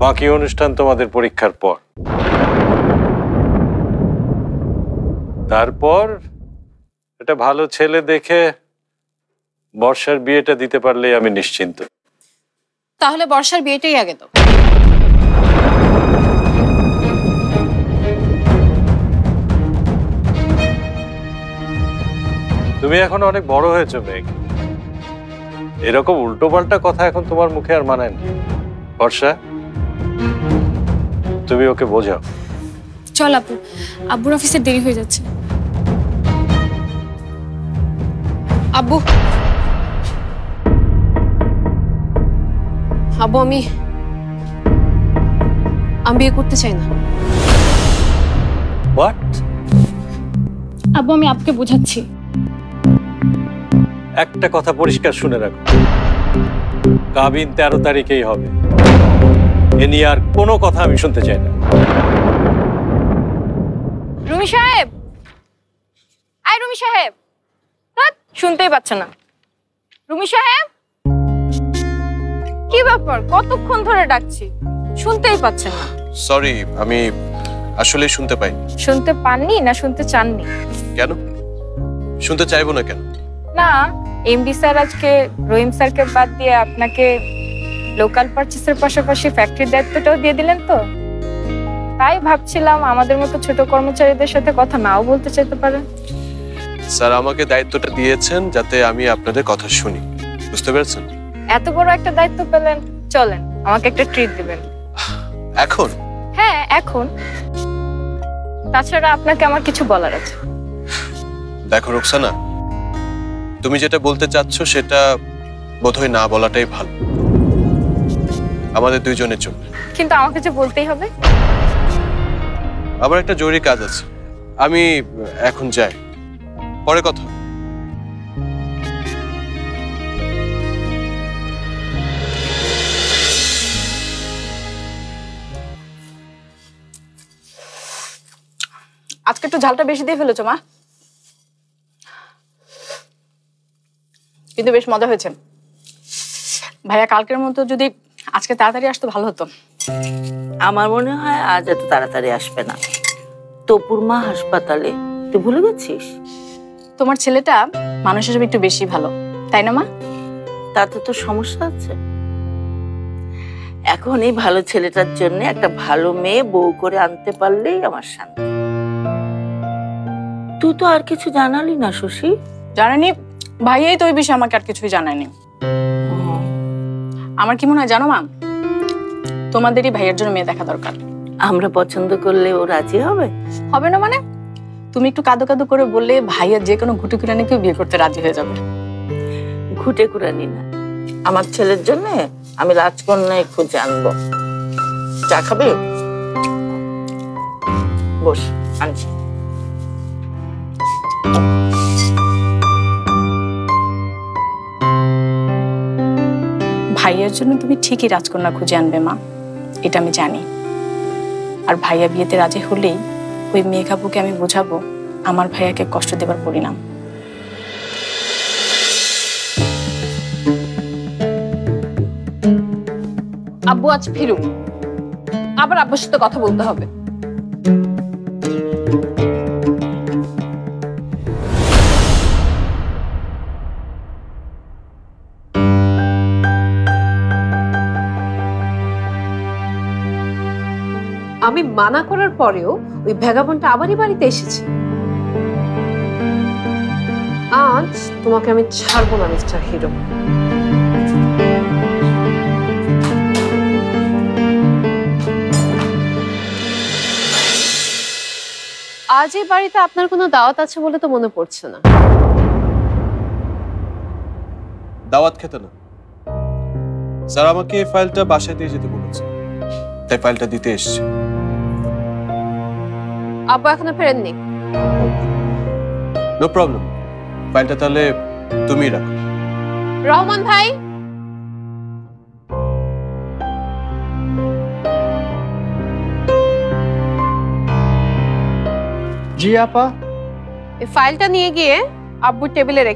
বাকি অনুষ্ঠান তোমাদের পরীক্ষার পর। তারপর এটা ভালো ছেলে দেখে বর্ষার বিয়েটা দিতে পারলেই আমি নিশ্চিন্ত। তাহলে বর্ষার বিয়েটাই আগে তো। তুমি এখন অনেক বড় হয়েছো মেঘ, এরকম উল্টোপাল্টা কথা এখন তোমার মুখে আর মানায় না। বর্ষা, তুমি ওকে বোঝাও। চল আপু, আব্বুর অফিসে দেরি হয়ে যাচ্ছে। আব্বু, আব্বু আমি বিয়ে করতে চাই না। হোয়াট? আব্বু আমি আপনাকে বোঝাচ্ছি। একটা কথা পরিষ্কার শুনে রাখো, কাবিন 13 তারিখেই হবে। এ নিয়ে আর কোনো কথা আমি শুনতে চাই না। রুমি সাহেব, আই রুমি সাহেব, শুনতেই পাচ্ছে না। রুমি সাহেব, কি ব্যাপার? কতক্ষণ ধরে ডাকছি, শুনতেই পাচ্ছেন না। সরি, আমি আসলে শুনতে পাই। শুনতে পাননি না শুনতে চাননি? কেন শুনতে চাইবো না কেন? না, এমডি স্যার আজকে রহিম স্যারকে বাদ দিয়ে আপনাকে লোকাল পারচেসের পাশাপাশি ফ্যাক্টরির দায়িত্বটাও দিয়ে দিলেন তো, তাই ভাবছিলাম আমাদের মতো ছোট কর্মচারীদের সাথে কথা নাও বলতে চাইতে পারেন। স্যার আমাকে দায়িত্বটা দিয়েছেন যাতে আমি আপনাদের কথা শুনি, বুঝতে পেরেছেন? এত বড় একটা দায়িত্ব পেলেন, চলেন আমাকে একটা ট্রিট দিবেন। এখন? হ্যাঁ এখন। তাছাড়া আপনাকে আমার কিছু বলার আছে। দেখো রোকসানা, তুমি যেটা বলতে চাচ্ছ সেটা বোধহয় না বলাটাই ভালো আমাদের দুইজনের জন্য। কিন্তু আমাকে যে বলতেই হবে। আবার একটা জরুরি কাজ আছে, আমি এখন যাই, পরে কথা। আজকে একটু ঝালটা বেশি দিয়ে ফেলেছো মা, কিন্তু বেশ মজা হয়েছে। ভাইয়া কালকের মতো যদি আজকে তাড়াতাড়ি আসতো ভালো হতো। আমার মনে হয় আজ এত তাড়াতাড়ি আসবে না। তপুর মা হাসপাতালে, তুই ভুলে গেছিস? তোমার ছেলেটা মানুষ হিসেবে একটু বেশি ভালো, তাই না মা? তাতে তো সমস্যা আছে। এখন এই ভালো ছেলেটার জন্য একটা ভালো মেয়ে বউ করে আনতে পারলেই আমার শান্তি। তুই তো আর কিছু জানালি না শশী। জানানি, ভাইয়াই তো ওই বিষয়ে আমাকে আর কিছুই জানায়নি। আমার কি মনে হয় জানো মা, তোমাদেরই ভাইয়ের জন্য মেয়ে দেখা দরকার। আমরা পছন্দ করলে ও রাজি হবে? হবে না মানে? তুমি একটু কাদো কাদো করে বললে ভাইয়া যে কোনো ঘুটে কুরানিকেও বিয়ে করতে রাজি হয়ে যাবে। ঘুটে কুরানি না, আমার ছেলের জন্য আমি রাজকন্যায় খুঁজে আনবো। চা খাবে? বস, আনছি। ভাইয়ার জন্য তুমি ঠিকই রাজকন্যা খুঁজে আনবে মা, এটা আমি জানি। আর ভাইয়া বিয়েতে রাজি হলেই ওই মেঘাপুকে আমি বোঝাবো আমার ভাইয়াকে কষ্ট দেবার পরিণাম। আব্বু আজ ফিরুক, আবার আব্বুর সাথে কথা বলতে হবে। আমি মানা করার পরেও ওই ভ্যাগাবনটা আবারই বাড়িতে এসেছে। আজ তোমাকে আমি ছাড়বো না মিস্টার হিরো। আজ এই বাড়িতে আপনার কোনো দাওয়াত আছে বলে তো মনে পড়ছে না। দাওয়াত খেতে না, স্যার আমাকে এই ফাইলটা বাসায় দিয়ে যেতে বলেছে, তাই ফাইলটা দিতে এসেছি। আব্বু এখনো ফেরেননি? নো প্রবলেম, ফাইলটা তাহলে তুমি রাখো। রহমান ভাই, জি আপা। এই ফাইলটা নিয়ে গিয়ে আব্বুর টেবিলে রেখে